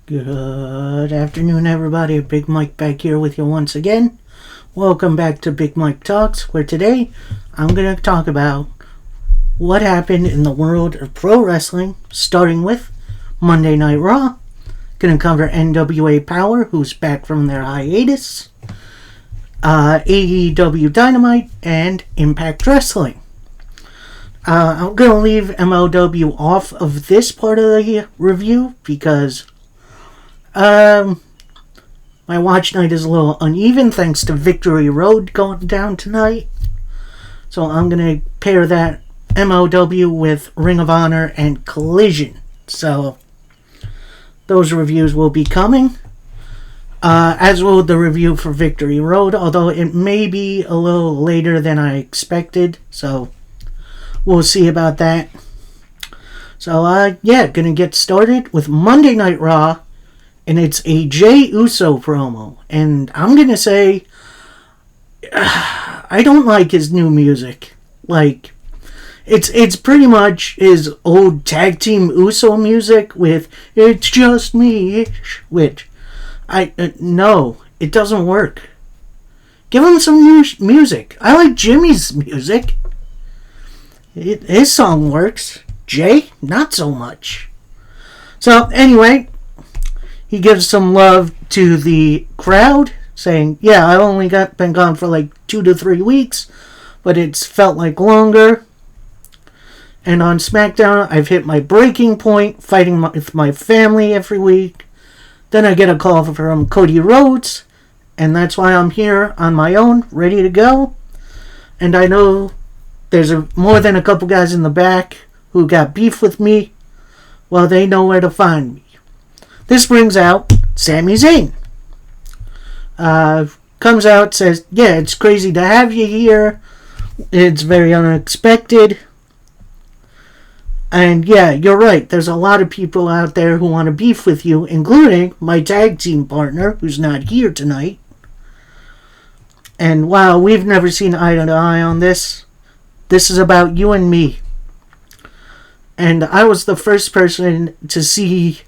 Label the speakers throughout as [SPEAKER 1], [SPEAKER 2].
[SPEAKER 1] Good afternoon, everybody. Big Mike back here with you once again. Welcome back to Big Mike Talks, where today I'm going to talk about what happened in the world of pro wrestling, starting with Monday Night Raw. Going to cover NWA Power, who's back from their hiatus, AEW Dynamite, and Impact Wrestling. I'm going to leave MLW off of this part of the review because my watch night is a little uneven thanks to Victory Road going down tonight. So I'm going to pair that MLW with Ring of Honor and Collision. So those reviews will be coming. As will the review for Victory Road, although it may be a little later than I expected. So we'll see about that. So, gonna get started with Monday Night Raw, and it's a Jey Uso promo. And I'm gonna say, I don't like his new music. Like, it's pretty much his old tag team Uso music with "It's Just Me-ish," which, no, it doesn't work. Give him some new music. I like Jimmy's music. His song works. Jey, not so much. So, anyway, he gives some love to the crowd, saying, yeah, I've only been gone for like 2 to 3 weeks, but it's felt like longer. And on SmackDown, I've hit my breaking point, fighting with my family every week. Then I get a call from Cody Rhodes, and that's why I'm here on my own, ready to go. And I know there's more than a couple guys in the back who got beef with me. Well, they know where to find me. This brings out Sami Zayn. Comes out, says, yeah, it's crazy to have you here. It's very unexpected. And yeah, you're right. There's a lot of people out there who want to beef with you, including my tag team partner, who's not here tonight. And while we've never seen eye to eye on this, this is about you and me. And I was the first person to see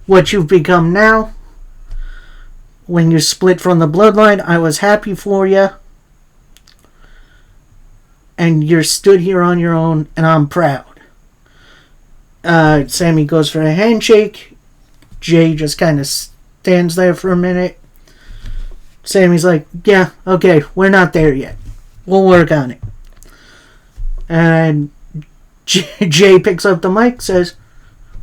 [SPEAKER 1] what you've become now. When you split from the bloodline, I was happy for you. And you're stood here on your own, and I'm proud. Sammy goes for a handshake. Jey just kind of stands there for a minute. Sammy's like, yeah, okay, we're not there yet. We'll work on it. And Jey picks up the mic, says,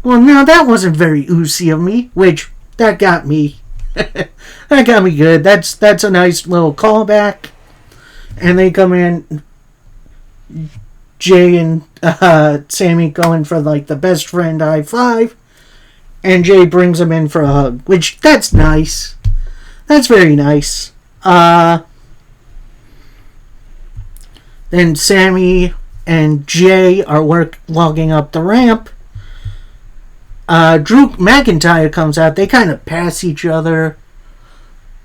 [SPEAKER 1] well, now that wasn't very oozy of me, which, that got me. That got me good. That's a nice little callback. And they come in, Jey and Sammy going for like the best friend high five, and Jey brings him in for a hug, which, that's nice. That's very nice. Then Sammy and Jey are walking up the ramp. Drew McIntyre comes out. They kind of pass each other.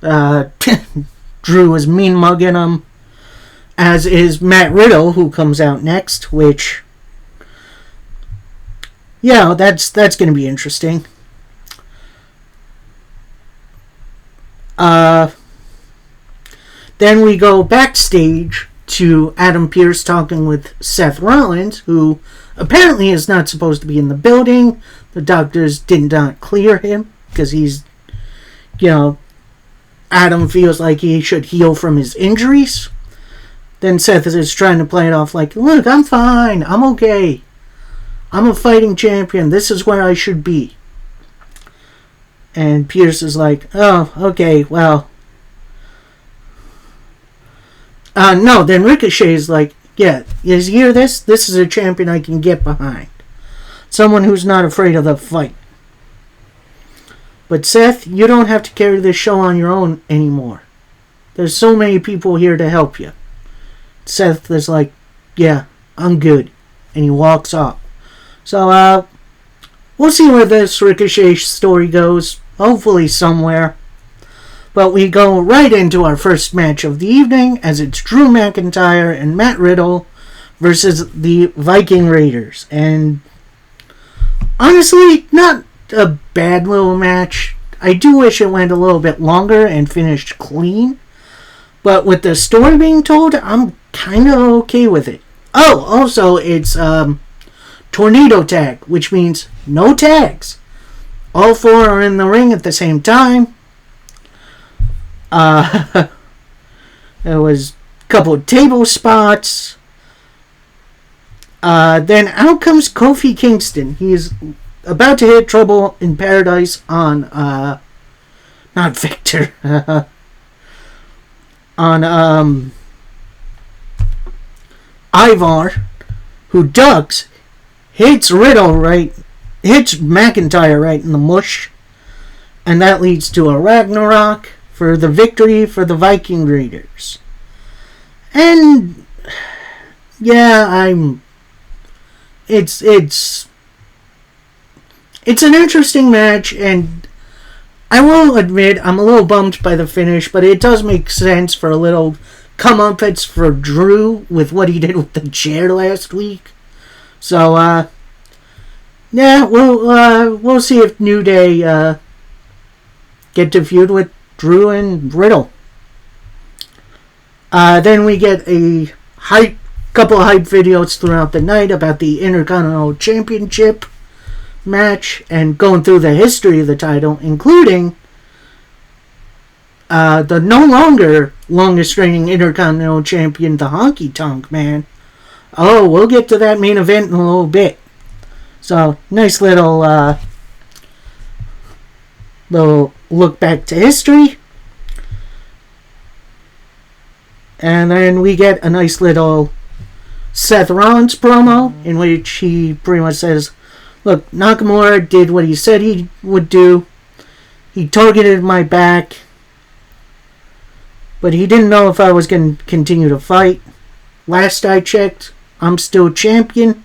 [SPEAKER 1] Drew is mean mugging him, as is Matt Riddle, who comes out next, which, yeah, that's going to be interesting. Then we go backstage to Adam Pearce talking with Seth Rollins, who apparently is not supposed to be in the building. The doctors did not clear him because he's, Adam feels like he should heal from his injuries. Then Seth is trying to play it off like, look, I'm fine. I'm okay. I'm a fighting champion. This is where I should be. And Pearce is like, oh, okay, well. No, then Ricochet is like, yeah, you hear this? This is a champion I can get behind. Someone who's not afraid of the fight. But Seth, you don't have to carry this show on your own anymore. There's so many people here to help you. Seth is like, yeah, I'm good. And he walks off. So, we'll see where this Ricochet story goes. Hopefully somewhere. But we go right into our first match of the evening, as it's Drew McIntyre and Matt Riddle versus the Viking Raiders. And honestly, not a bad little match. I do wish it went a little bit longer and finished clean. But with the story being told, I'm kind of okay with it. Oh, also, it's tornado tag, which means no tags. All four are in the ring at the same time. There was a couple of table spots. Then out comes Kofi Kingston. He's about to hit Trouble in Paradise on, not Victor, on, Ivar, who ducks, hits McIntyre right in the mush, and that leads to a Ragnarok for the victory for the Viking Raiders. And, yeah, it's an interesting match, and I will admit I'm a little bummed by the finish, but it does make sense for a little comeuppance for Drew with what he did with the chair last week. So, yeah, we'll see if New Day get to feud with Drew and Riddle. Then we get a couple of hype videos throughout the night about the Intercontinental Championship match and going through the history of the title, including the no longer longest reigning Intercontinental Champion, the Honky Tonk Man. Oh, we'll get to that main event in a little bit. So, nice little look back to history. And then we get a nice little Seth Rollins promo in which he pretty much says, look, Nakamura did what he said he would do. He targeted my back, but he didn't know if I was going to continue to fight. Last I checked, I'm still champion.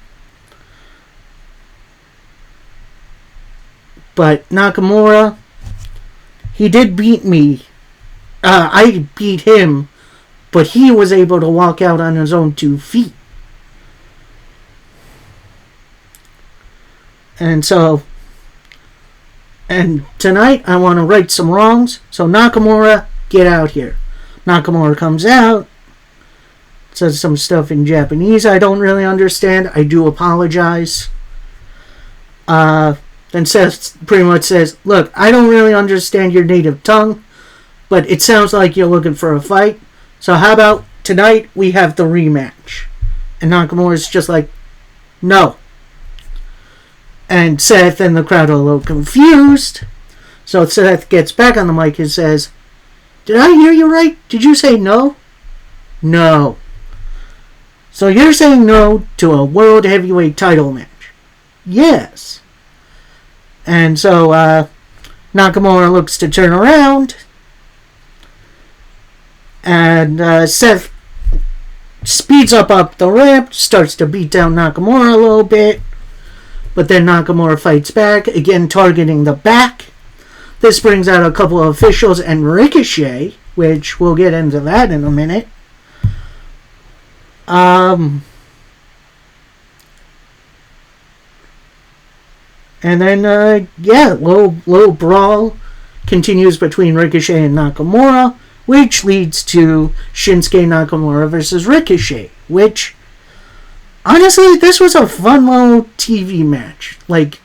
[SPEAKER 1] But Nakamura, he did beat me. I beat him, but he was able to walk out on his own 2 feet. And tonight I want to right some wrongs. So Nakamura, get out here. Nakamura comes out, says some stuff in Japanese I don't really understand. I do apologize. Then Seth pretty much says, look, I don't really understand your native tongue, but it sounds like you're looking for a fight. So how about tonight we have the rematch? And Nakamura's just like, no. And Seth and the crowd are a little confused. So Seth gets back on the mic and says, did I hear you right? Did you say no? No. So you're saying no to a World Heavyweight title match? Yes. And so Nakamura looks to turn around. And Seth speeds up the ramp, starts to beat down Nakamura a little bit. But then Nakamura fights back, again targeting the back. This brings out a couple of officials and Ricochet, which we'll get into that in a minute. And then, little brawl continues between Ricochet and Nakamura, which leads to Shinsuke Nakamura versus Ricochet, which, honestly, this was a fun little TV match. Like,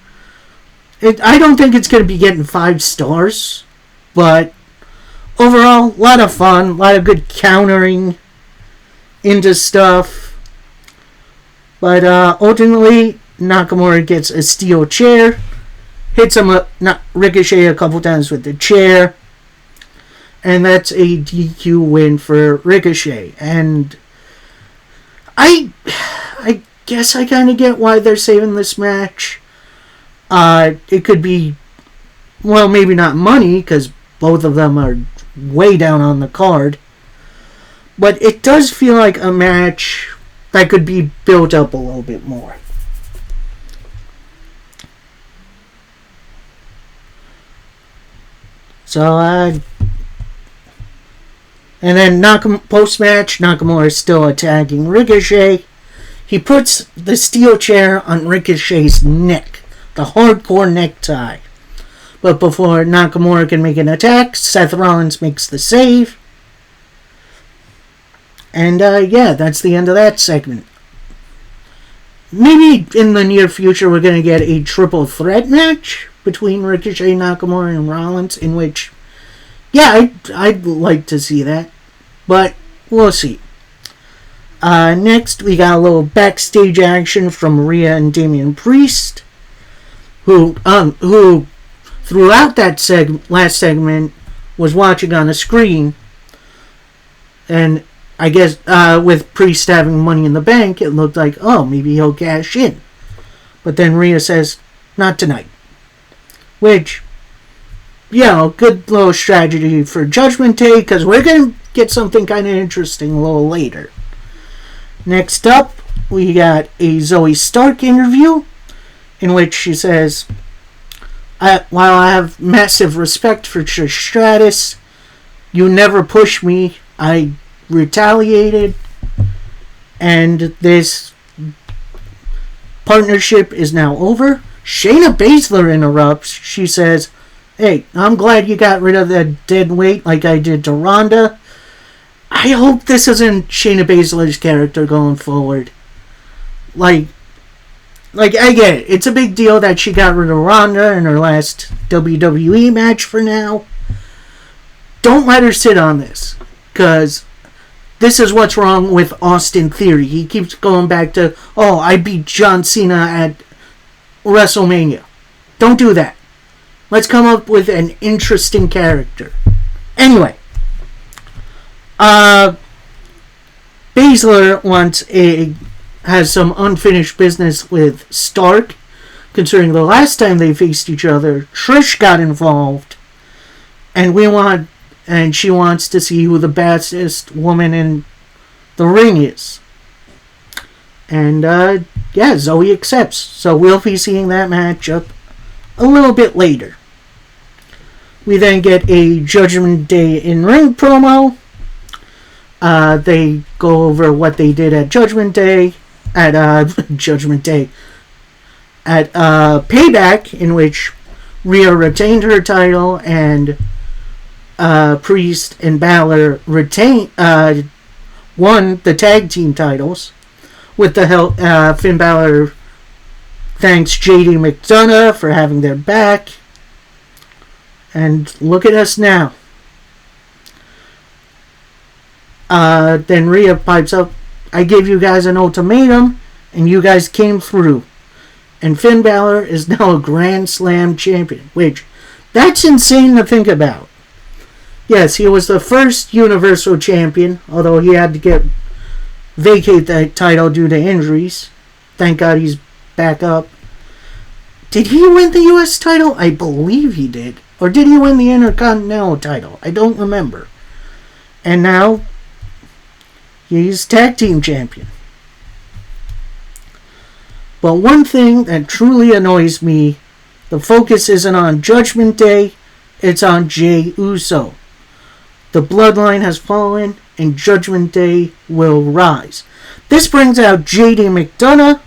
[SPEAKER 1] I don't think it's going to be getting 5 stars, but overall, a lot of fun, a lot of good countering into stuff. But ultimately, Nakamura gets a steel chair, hits him Ricochet a couple times with the chair, and that's a DQ win for Ricochet. And I guess I kind of get why they're saving this match. It could be, well, maybe not money, because both of them are way down on the card, but it does feel like a match that could be built up a little bit more. So, and then post-match, Nakamura is still attacking Ricochet. He puts the steel chair on Ricochet's neck, the hardcore necktie. But before Nakamura can make an attack, Seth Rollins makes the save. And that's the end of that segment. Maybe in the near future we're going to get a triple threat match between Ricochet, Nakamura, and Rollins, in which, I'd like to see that. But we'll see. Next, we got a little backstage action from Rhea and Damian Priest, who throughout that last segment was watching on the screen, and I guess with Priest having Money in the Bank, it looked like, maybe he'll cash in. But then Rhea says, not tonight. Which, good little strategy for Judgment Day, because we're going to get something kind of interesting a little later. Next up, we got a Zoe Stark interview, in which she says, while I have massive respect for Trish Stratus, you never pushed me, I retaliated, and this partnership is now over. Shayna Baszler interrupts. She says, hey, I'm glad you got rid of that dead weight like I did to Ronda. I hope this isn't Shayna Baszler's character going forward. Like I get it. It's a big deal that she got rid of Ronda in her last WWE match for now. Don't let her sit on this, because this is what's wrong with Austin Theory. He keeps going back to, I beat John Cena at WrestleMania. Don't do that. Let's come up with an interesting character. Anyway, Baszler has some unfinished business with Stark, considering the last time they faced each other, Trish got involved, and she wants to see who the baddest woman in the ring is. And Zoe accepts, so we'll be seeing that matchup a little bit later. We then get a Judgment Day in-ring promo. They go over what they did at Judgment Day, at Payback, in which Rhea retained her title and Priest and Balor won the tag team titles. With the help, Finn Balor thanks JD McDonough for having their back. And look at us now. Then Rhea pipes up, I gave you guys an ultimatum, and you guys came through. And Finn Balor is now a Grand Slam champion, which, that's insane to think about. Yes, he was the first Universal champion, although he had to vacate that title due to injuries. Thank God he's back up. Did he win the U.S. title? I believe he did. Or did he win the Intercontinental title? I don't remember. And now, he's tag team champion. But one thing that truly annoys me, the focus isn't on Judgment Day, it's on Jey Uso. The bloodline has fallen, and Judgment Day will rise. This brings out JD McDonough,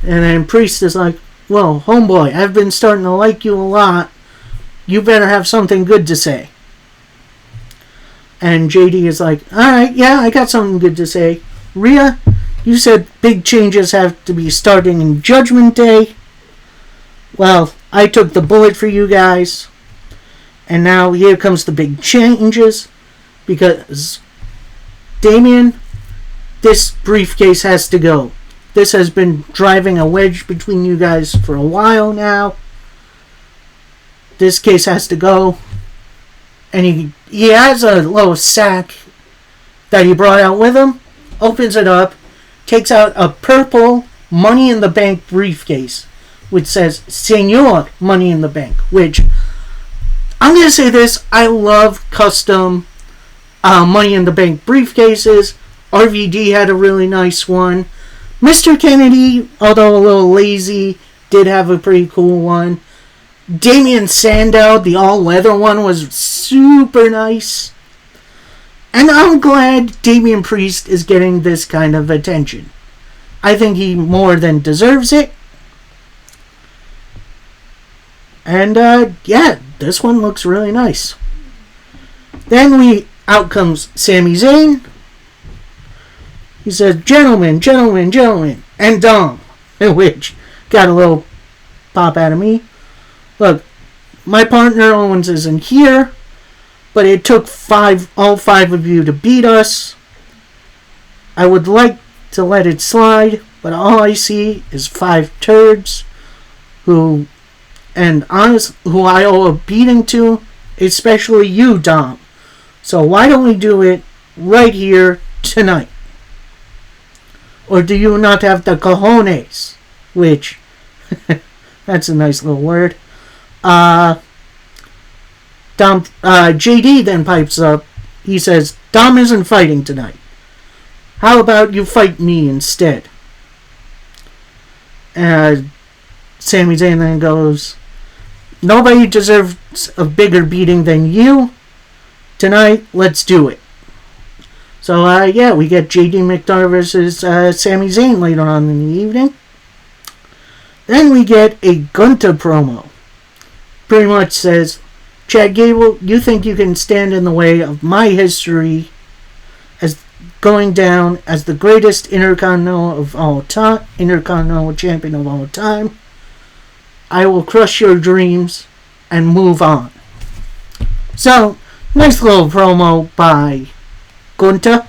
[SPEAKER 1] and then Priest is like, well, homeboy, I've been starting to like you a lot. You better have something good to say. And JD is like, alright, yeah, I got something good to say. Rhea, you said big changes have to be starting in Judgment Day. Well, I took the bullet for you guys. And now here comes the big changes. Because, Damian, this briefcase has to go. This has been driving a wedge between you guys for a while now. This case has to go. And he has a little sack that he brought out with him. Opens it up. Takes out a purple Money in the Bank briefcase. Which says, Senor Money in the Bank. Which, I'm going to say this. I love custom Money in the Bank briefcases. RVD had a really nice one. Mr. Kennedy, although a little lazy, did have a pretty cool one. Damien Sandow, the all-leather one, was super nice. And I'm glad Damian Priest is getting this kind of attention. I think he more than deserves it. And yeah, this one looks really nice. Then out comes Sami Zayn. He says, "Gentlemen, gentlemen, gentlemen," and Dom, which got a little pop out of me. Look, my partner Owens isn't here, but it took all five of you to beat us. I would like to let it slide, but all I see is 5 turds who I owe a beating to, especially you, Dom. So why don't we do it right here tonight? Or do you not have the cojones? Which, that's a nice little word. JD then pipes up. He says, "Dom isn't fighting tonight. How about you fight me instead?" Sami Zayn then goes, "Nobody deserves a bigger beating than you. Tonight, let's do it." So, yeah, we get JD McDonagh versus Sami Zayn later on in the evening. Then we get a Gunther promo. Pretty much says, "Chad Gable, you think you can stand in the way of my history as going down as the greatest Intercontinental Champion of all time. I will crush your dreams and move on." So, nice little promo by Gunther.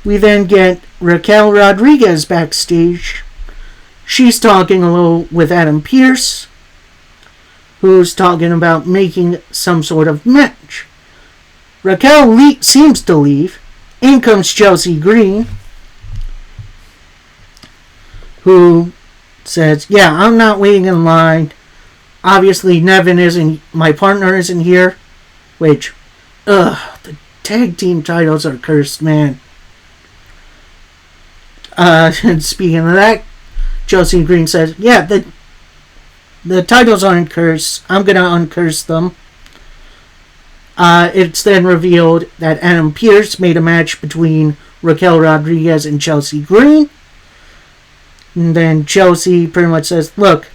[SPEAKER 1] We then get Raquel Rodriguez backstage. She's talking a little with Adam Pearce, who's talking about making some sort of match. Raquel seems to leave. In comes Chelsea Green, who says, "Yeah, I'm not waiting in line. Obviously, my partner isn't here." Which, the tag team titles are cursed, man. And speaking of that, Chelsea Green says, "Yeah, the titles aren't cursed. I'm going to uncurse them." It's then revealed that Adam Pearce made a match between Raquel Rodriguez and Chelsea Green. And then Chelsea pretty much says, "Look,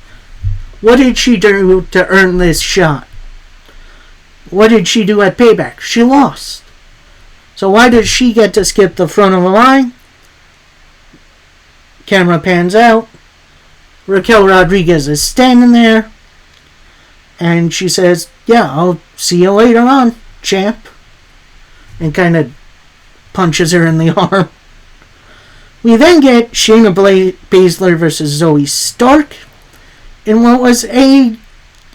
[SPEAKER 1] what did she do to earn this shot? What did she do at Payback? She lost. So why does she get to skip the front of the line?" Camera pans out. Raquel Rodriguez is standing there. And she says, "Yeah, I'll see you later on, champ." And kind of punches her in the arm. We then get Shayna Baszler versus Zoe Stark in what was a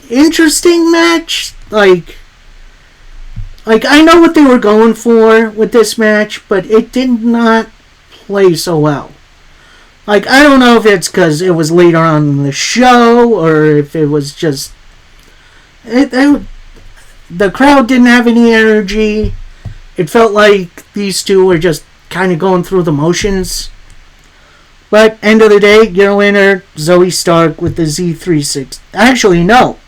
[SPEAKER 1] interesting match. Like I know what they were going for with this match, but it did not play so well. I don't know if it's because it was later on in the show, or if it was just... the crowd didn't have any energy. It felt like these two were just kind of going through the motions. But, end of the day, your winner, Zoe Stark with the Z360. Actually, no.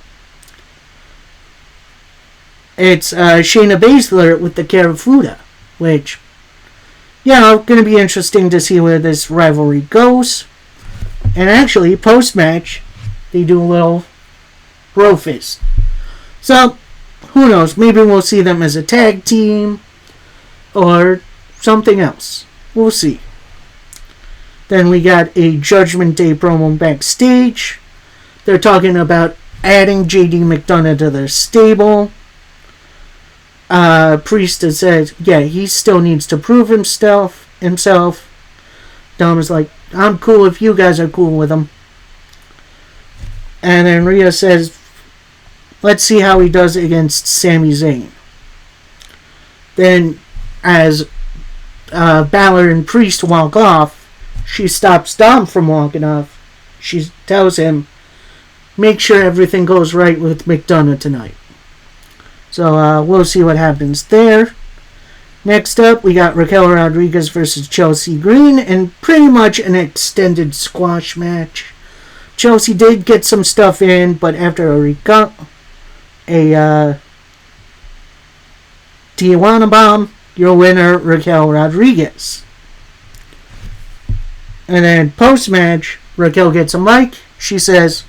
[SPEAKER 1] It's Shayna Baszler with the Karafuda, which... going to be interesting to see where this rivalry goes. And actually, post-match, they do a little bro fist. So, who knows? Maybe we'll see them as a tag team or something else. We'll see. Then we got a Judgment Day promo backstage. They're talking about adding JD McDonagh to their stable. Priest says, yeah, he still needs to prove himself. Dom is like, "I'm cool if you guys are cool with him." And then Rhea says, "Let's see how he does against Sami Zayn." Then, as Balor and Priest walk off, she stops Dom from walking off. She tells him, "Make sure everything goes right with McDonagh tonight." So we'll see what happens there. Next up, we got Raquel Rodriguez versus Chelsea Green in pretty much an extended squash match. Chelsea did get some stuff in, but after a Tijuana bomb, your winner, Raquel Rodriguez. And then post-match, Raquel gets a mic. She says,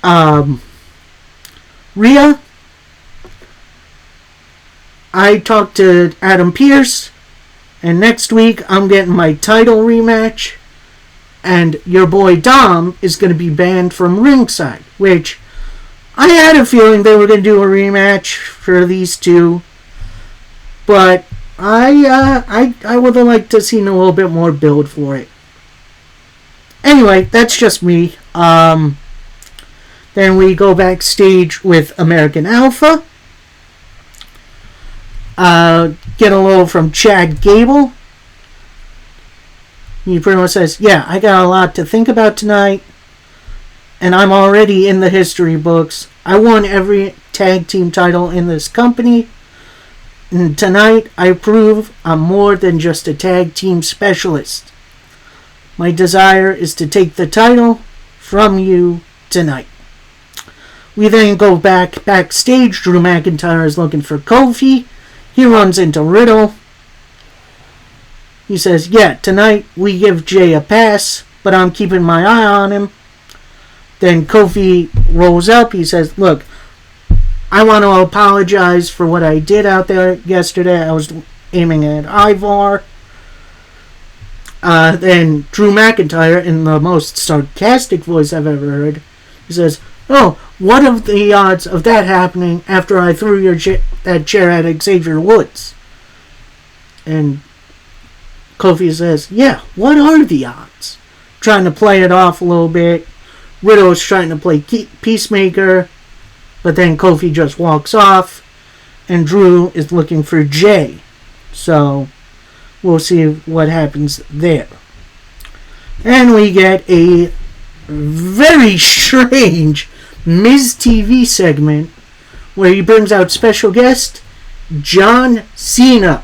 [SPEAKER 1] Um, Rhea, I talked to Adam Pearce, and next week I'm getting my title rematch, and your boy Dom is going to be banned from ringside, which I had a feeling they were going to do a rematch for these two, but I would have liked to see a little bit more build for it. Anyway, that's just me. Then we go backstage with American Alpha. Get a little from Chad Gable. He pretty much says, yeah, I got a lot to think about tonight, and I'm already in the history books. I won every tag team title in this company, and tonight I prove I'm more than just a tag team specialist. My desire is to take the title from you tonight. We then go backstage. Drew McIntyre is looking for Kofi. He runs into Riddle. He says, yeah, tonight we give Jay a pass, but I'm keeping my eye on him. Then Kofi rolls up. He says, look, I want to apologize for what I did out there yesterday. I was aiming at Ivar. Then Drew McIntyre, in the most sarcastic voice I've ever heard, he says, oh, what are the odds of that happening after I threw that chair at Xavier Woods? And Kofi says, yeah, what are the odds? Trying to play it off a little bit. Riddle is trying to play peacemaker, but then Kofi just walks off, and Drew is looking for Jay. So we'll see what happens there. And we get a very strange Miz TV segment where he brings out special guest John Cena,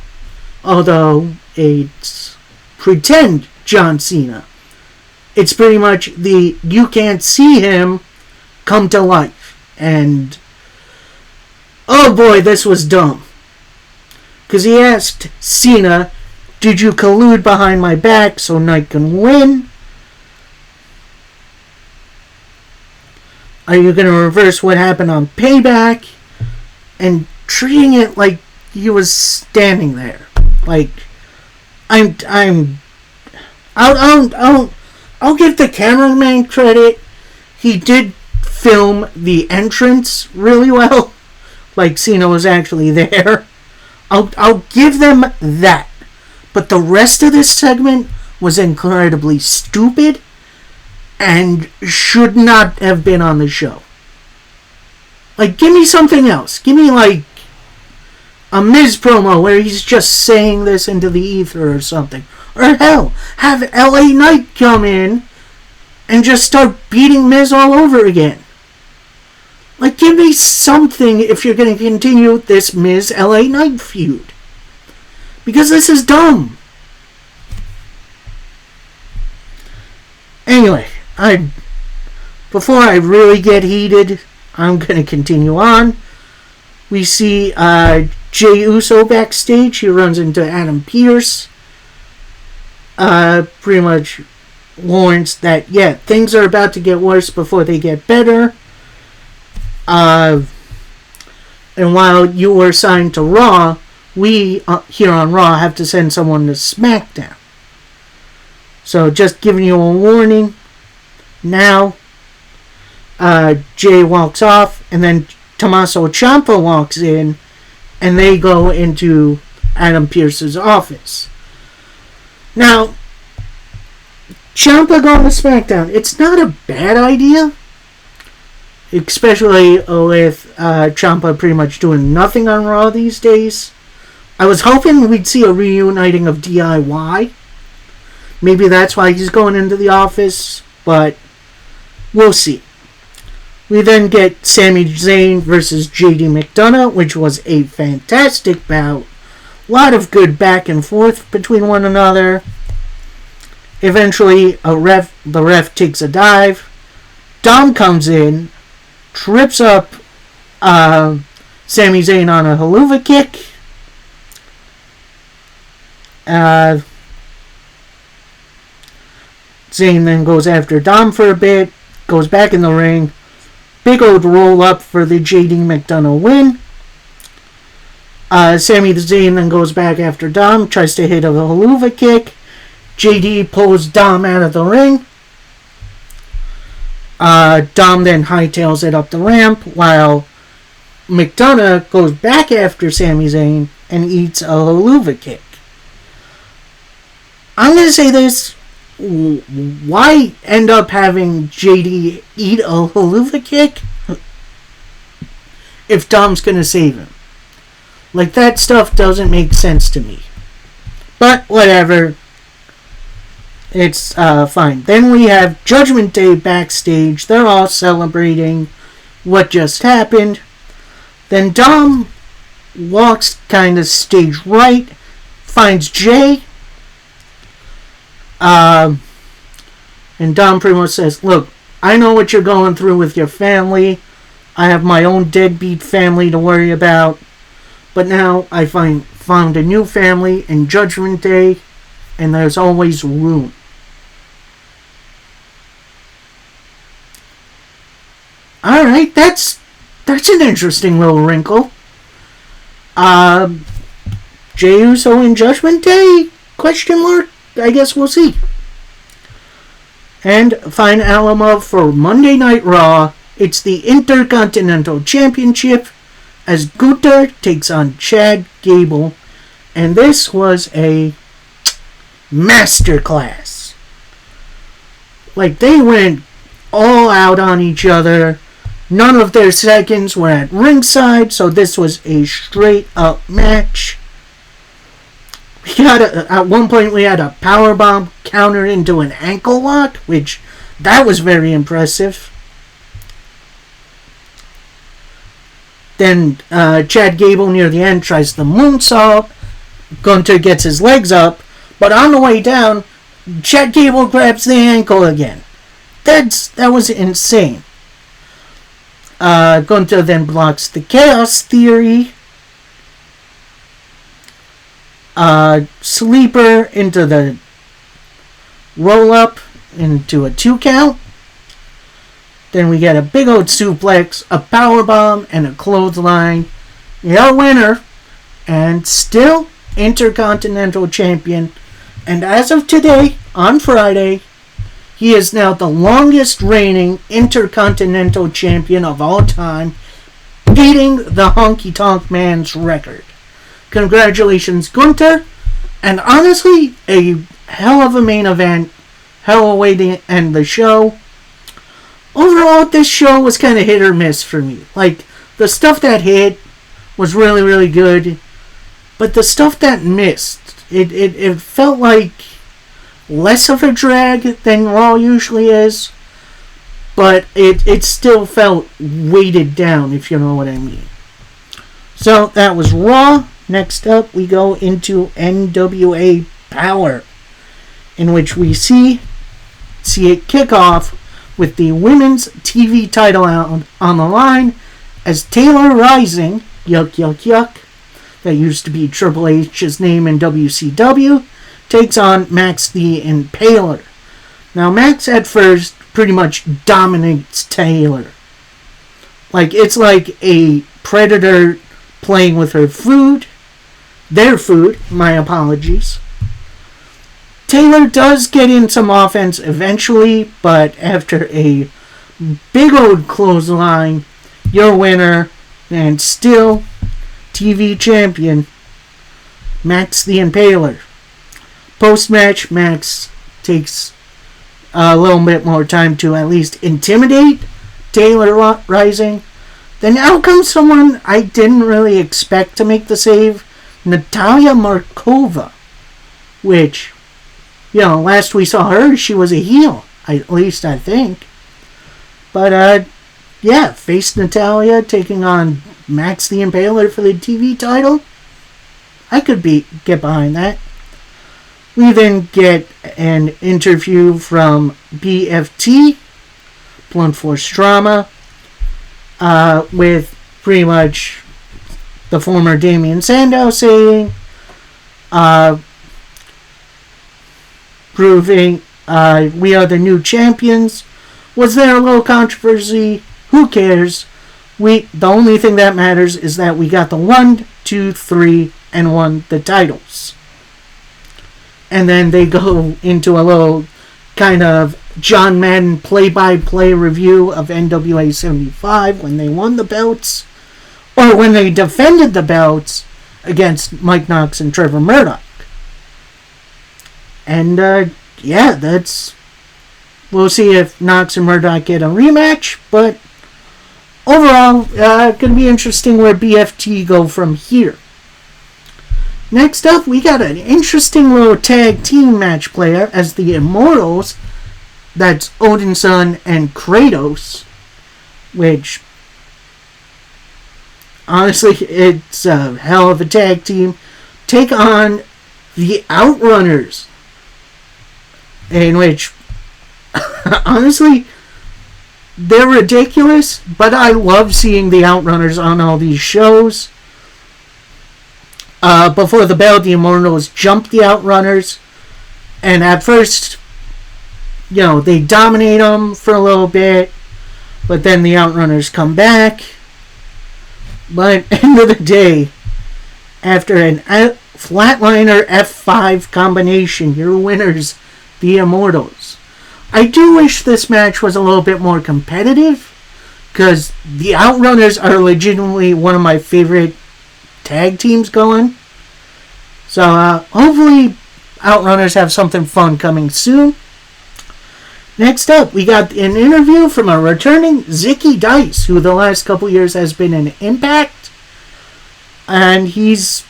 [SPEAKER 1] although it's pretend John Cena. It's pretty much the you can't see him come to life. And oh boy, this was dumb. Because he asked Cena, did you collude behind my back so Knight can win? Are you going to reverse what happened on Payback? And treating it like he was standing there. Like, I'll give the cameraman credit. He did film the entrance really well. Like Cena was actually there. I'll give them that. But the rest of this segment was incredibly stupid and should not have been on the show. Like, give me something else. Give me, like, a Miz promo where he's just saying this into the ether or something. Or hell, have LA Knight come in and just start beating Miz all over again. Like, give me something if you're going to continue this Miz LA Knight feud. Because this is dumb. Anyway, before I really get heated, I'm going to continue on. We see Jey Uso backstage. He runs into Adam Pearce. Pretty much warns that, yeah, things are about to get worse before they get better. And while you were signed to Raw, we here on Raw have to send someone to SmackDown. So just giving you a warning. Now, Jay walks off, and then Tommaso Ciampa walks in, and they go into Adam Pearce's office. Now, Ciampa going to SmackDown, it's not a bad idea. Especially with Ciampa pretty much doing nothing on Raw these days. I was hoping we'd see a reuniting of DIY. Maybe that's why he's going into the office, but we'll see. We then get Sami Zayn versus JD McDonough, which was a fantastic bout. A lot of good back and forth between one another. Eventually, the ref takes a dive. Dom comes in, trips up Sami Zayn on a haluva kick. Zayn then goes after Dom for a bit, goes back in the ring, big old roll up for the JD McDonough win. Sami Zayn then goes back after Dom, tries to hit a Helluva Kick. JD pulls Dom out of the ring. Dom then hightails it up the ramp while McDonough goes back after Sami Zayn and eats a Helluva Kick. I'm going to say this. Why end up having JD eat a Helluva Kick if Dom's going to save him? Like, that stuff doesn't make sense to me. But, whatever. It's fine. Then we have Judgment Day backstage. They're all celebrating what just happened. Then Dom walks kind of stage right, finds Jay. And Dom pretty much says, look, I know what you're going through with your family. I have my own deadbeat family to worry about. But now I found a new family in Judgment Day, and there's always room. Alright, that's an interesting little wrinkle. Jey Uso in Judgment Day? Question mark? I guess we'll see. And fine Alamo for Monday Night Raw. It's the Intercontinental Championship as Gunther takes on Chad Gable. And this was a masterclass. Like, they went all out on each other. None of their seconds were at ringside, so this was a straight up match. At one point we had a powerbomb countered into an ankle lock, which that was very impressive. Then Chad Gable near the end tries the moonsault. Gunther gets his legs up, but on the way down, Chad Gable grabs the ankle again. That was insane. Gunther then blocks the Chaos Theory. Sleeper into the roll-up into a 2 count. Then we get a big old suplex, a powerbomb, and a clothesline. Your winner, and still Intercontinental Champion. And as of today, on Friday, he is now the longest reigning Intercontinental Champion of all time, beating the Honky Tonk Man's record. Congratulations, Gunther. And honestly, a hell of a main event. Hell of a way to end the show. Overall, this show was kind of hit or miss for me. Like, the stuff that hit was really, really good. But the stuff that missed, it felt like less of a drag than Raw usually is. But it still felt weighted down, if you know what I mean. So, that was Raw. Next up, we go into NWA Power, in which we see it kick off with the women's TV title on the line as Taylor Rising, yuck, yuck, yuck, that used to be Triple H's name in WCW, takes on Max the Impaler. Now, Max at first pretty much dominates Taylor. Like, it's like a predator playing with her food. Their food, my apologies. Taylor does get in some offense eventually, but after a big old clothesline, your winner, and still TV champion, Max the Impaler. Post-match, Max takes a little bit more time to at least intimidate Taylor Rising. Then out comes someone I didn't really expect to make the save, Natalia Markova, which, you know, last we saw her, she was a heel, at least I think. But, yeah, face Natalia taking on Max the Impaler for the TV title. I could get behind that. We then get an interview from BFT, Blunt Force Trauma, with pretty much the former Damien Sandow saying, proving we are the new champions. Was there a little controversy? who cares? The only thing that matters is that we got the 1, 2, 3, and won the titles. And then they go into a little kind of John Madden play-by-play review of NWA 75 when they won the belts, or when they defended the belts against Mike Knox and Trevor Murdoch. And we'll see if Knox and Murdoch get a rematch, but overall, going to be interesting where BFT go from here. Next up, we got an interesting little tag team match player as the Immortals. That's Odinson and Kratos, which, honestly, it's a hell of a tag team. Take on the Outrunners, in which, honestly, they're ridiculous, but I love seeing the Outrunners on all these shows. Before the bell, the Immortals jumped the Outrunners, and at first, they dominate them for a little bit, but then the Outrunners come back. But at the end of the day, after an flatliner F5 combination, your winners, the Immortals. I do wish this match was a little bit more competitive, because the Outrunners are legitimately one of my favorite tag teams going. So hopefully Outrunners have something fun coming soon. Next up, we got an interview from a returning Zicky Dice, who the last couple years has been in Impact. And he's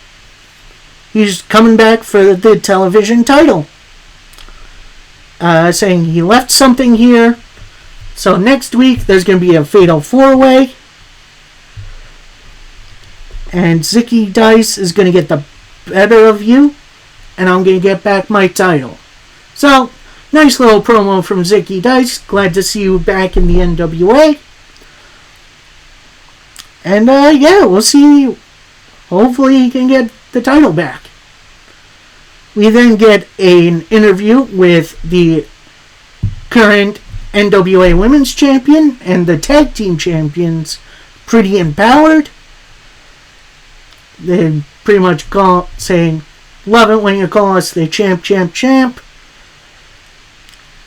[SPEAKER 1] coming back for the television title. Saying he left something here. So next week, there's going to be a Fatal 4-Way. And Zicky Dice is going to get the better of you. And I'm going to get back my title. So, nice little promo from Zicky Dice. Glad to see you back in the NWA. And we'll see. Hopefully he can get the title back. We then get an interview with the current NWA Women's Champion and the Tag Team Champions, Pretty Empowered. They pretty much saying, love it when you call us the champ.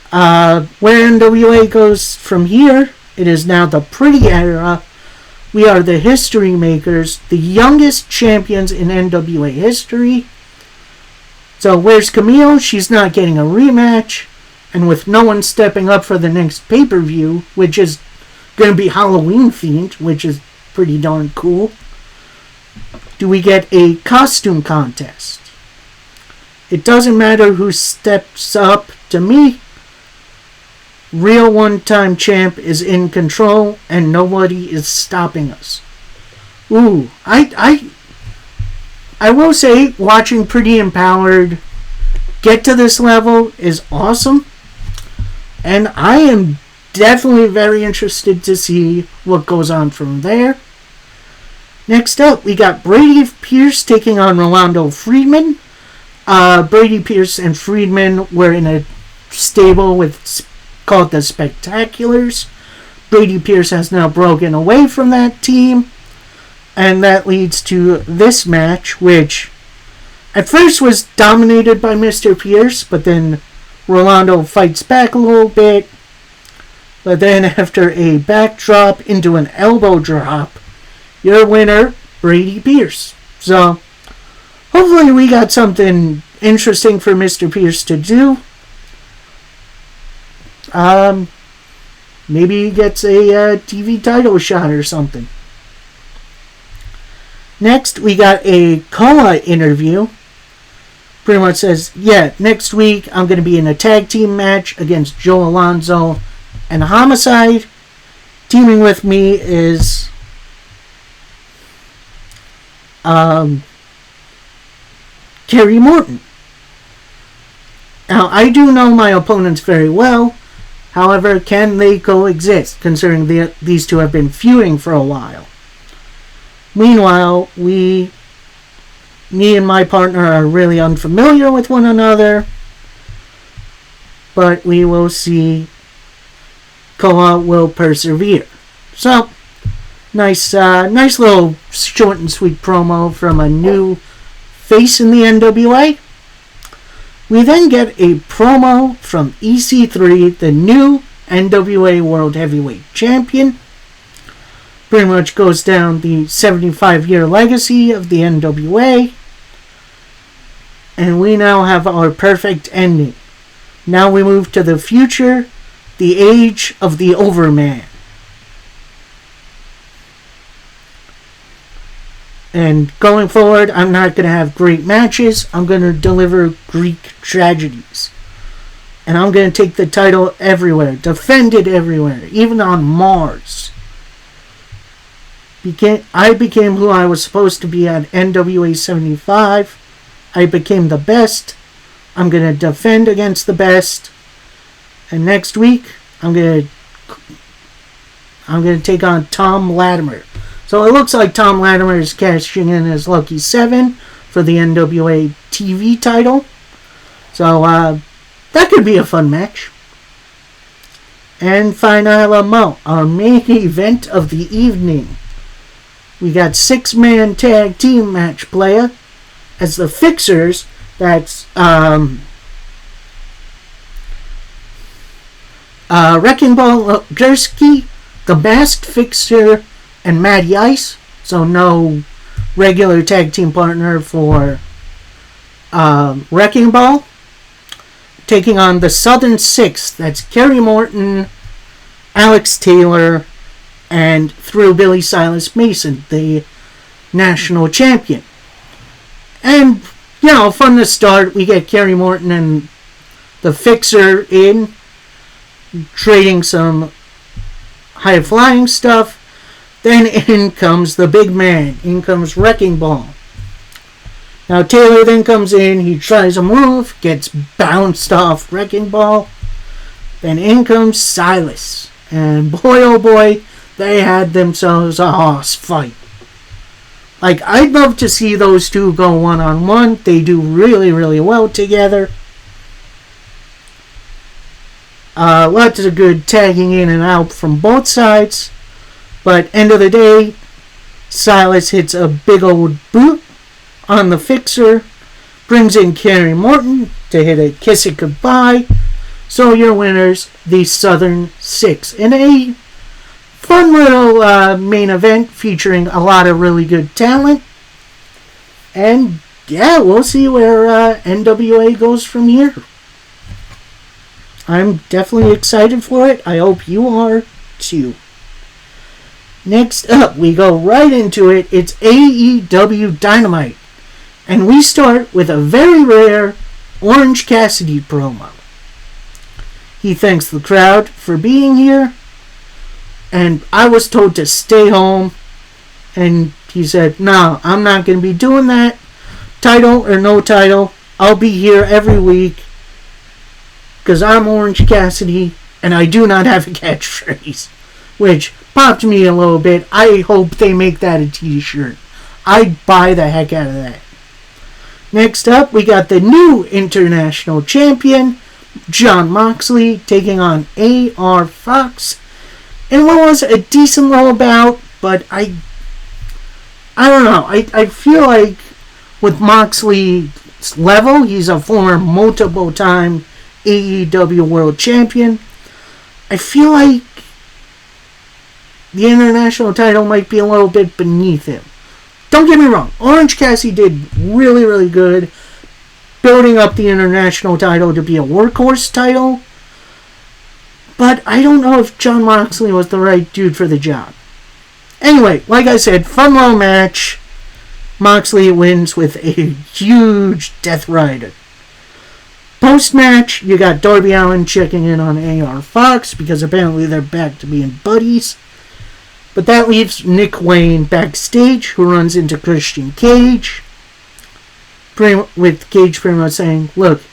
[SPEAKER 1] Where NWA goes from here, it is now the Pretty Era. We are the history makers, the youngest champions in NWA history. So where's Camille? She's not getting a rematch. And with no one stepping up for the next pay-per-view, which is going to be Halloween themed, which is pretty darn cool, do we get a costume contest? It doesn't matter who steps up. To me, real one-time champ is in control and nobody is stopping us. Ooh, I will say, watching Pretty Empowered get to this level is awesome. And I am definitely very interested to see what goes on from there. Next up, we got Brady Pierce taking on Rolando Friedman. Brady Pierce and Friedman were in a stable called the Spectaculars. Brady Pierce has now broken away from that team. And that leads to this match, which at first was dominated by Mr. Pierce, but then Rolando fights back a little bit. But then after a backdrop into an elbow drop, your winner, Brady Pierce. So, hopefully we got something interesting for Mr. Pierce to do. Maybe he gets a TV title shot or something. Next, we got a Koa interview. Pretty much says, next week I'm going to be in a tag team match against Joe Alonzo and Homicide. Teaming with me is Kerry Morton. Now, I do know my opponents very well. However, can they coexist, considering these two have been feuding for a while? Meanwhile, me and my partner are really unfamiliar with one another. But we will see. Koa will persevere. So, nice little short and sweet promo from a new face in the NWA. We then get a promo from EC3, the new NWA World Heavyweight Champion. Pretty much goes down the 75-year legacy of the NWA. And we now have our perfect ending. Now we move to the future, the age of the Overman. And going forward, I'm not going to have great matches. I'm going to deliver Greek tragedies. And I'm going to take the title everywhere, defend it everywhere, even on Mars. I became who I was supposed to be at NWA 75. I became the best. I'm going to defend against the best. And next week, I'm going to take on Tom Latimer. So it looks like Tom Latimer is cashing in his lucky 7 for the NWA TV title. So that could be a fun match. And finally, our main event of the evening. We got 6-man tag team match player as the Fixers. That's Wrecking Ball Gursky, the Masked Fixer, and Matty Ice. So no regular tag team partner for Wrecking Ball. Taking on the Southern Six. That's Kerry Morton, Alex Taylor, and through Billy Silas Mason, the national champion. And, from the start, we get Kerry Morton and the Fixer in, trading some high-flying stuff. Then in comes the big man. In comes Wrecking Ball. Now Taylor then comes in. He tries a move. Gets bounced off Wrecking Ball. Then in comes Silas. And boy oh boy, they had themselves a hoss fight. Like, I'd love to see those two go one-on-one. They do really, really well together. Lots of good tagging in and out from both sides. But end of the day, Silas hits a big old boot on the Fixer. Brings in Kerry Morton to hit a kiss it goodbye. So your winners, the Southern Six. In a fun little main event featuring a lot of really good talent. And yeah, we'll see where NWA goes from here. I'm definitely excited for it. I hope you are too. Next up, we go right into it. It's AEW Dynamite. And we start with a very rare Orange Cassidy promo. He thanks the crowd for being here. And I was told to stay home. And he said, no, I'm not going to be doing that. Title or no title, I'll be here every week. Because I'm Orange Cassidy. And I do not have a catchphrase. Which popped me a little bit. I hope they make that a t-shirt. I'd buy the heck out of that. Next up, we got the new international champion, Jon Moxley, taking on AR Fox. And what was a decent little bout, but I don't know. I feel like with Moxley's level, he's a former multiple-time AEW World Champion. I feel like the international title might be a little bit beneath him. Don't get me wrong. Orange Cassidy did really, really good building up the international title to be a workhorse title. But I don't know if Jon Moxley was the right dude for the job. Anyway, like I said, fun little match. Moxley wins with a huge Death Rider. Post-match, you got Darby Allin checking in on AR Fox because apparently they're back to being buddies. But that leaves Nick Wayne backstage, who runs into Christian Cage. With Cage pretty much saying, look,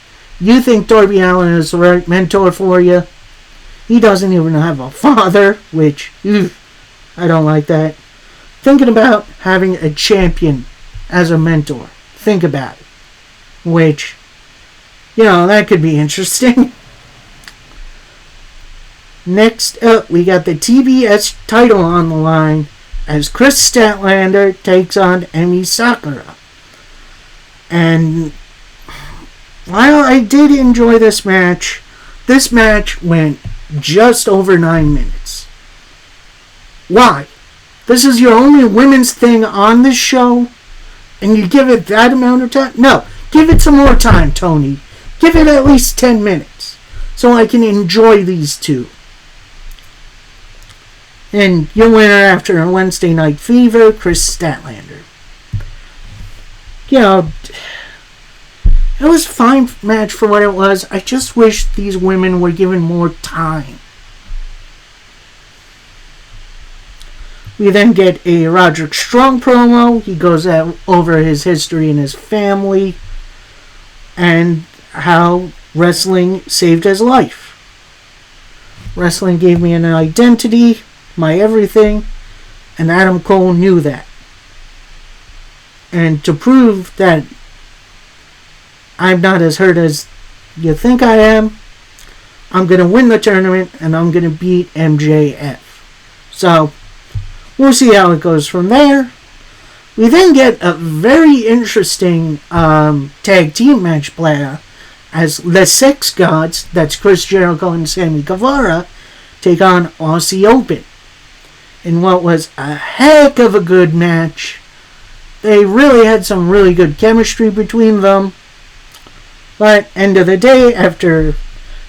[SPEAKER 1] you think Darby Allin is the right mentor for you? He doesn't even have a father, which, I don't like that. Thinking about having a champion as a mentor. Think about it. Which, that could be interesting. Next up, we got the TBS title on the line as Chris Statlander takes on Emi Sakura. And while I did enjoy this match went just over 9 minutes. Why? This is your only women's thing on this show, and you give it that amount of time? No, give it some more time, Tony. Give it at least 10 minutes so I can enjoy these two. And your winner after a Wednesday Night Fever, Chris Statlander. You know, it was a fine match for what it was. I just wish these women were given more time. We then get a Roderick Strong promo. He goes out over his history and his family and how wrestling saved his life. Wrestling gave me an identity, my everything, and Adam Cole knew that. And to prove that I'm not as hurt as you think I am, I'm going to win the tournament and I'm going to beat MJF. So, we'll see how it goes from there. We then get a very interesting tag team match player as the Sex Gods, that's Chris Jericho and Sammy Guevara, take on Aussie Open. In what was a heck of a good match. They really had some really good chemistry between them. But end of the day, after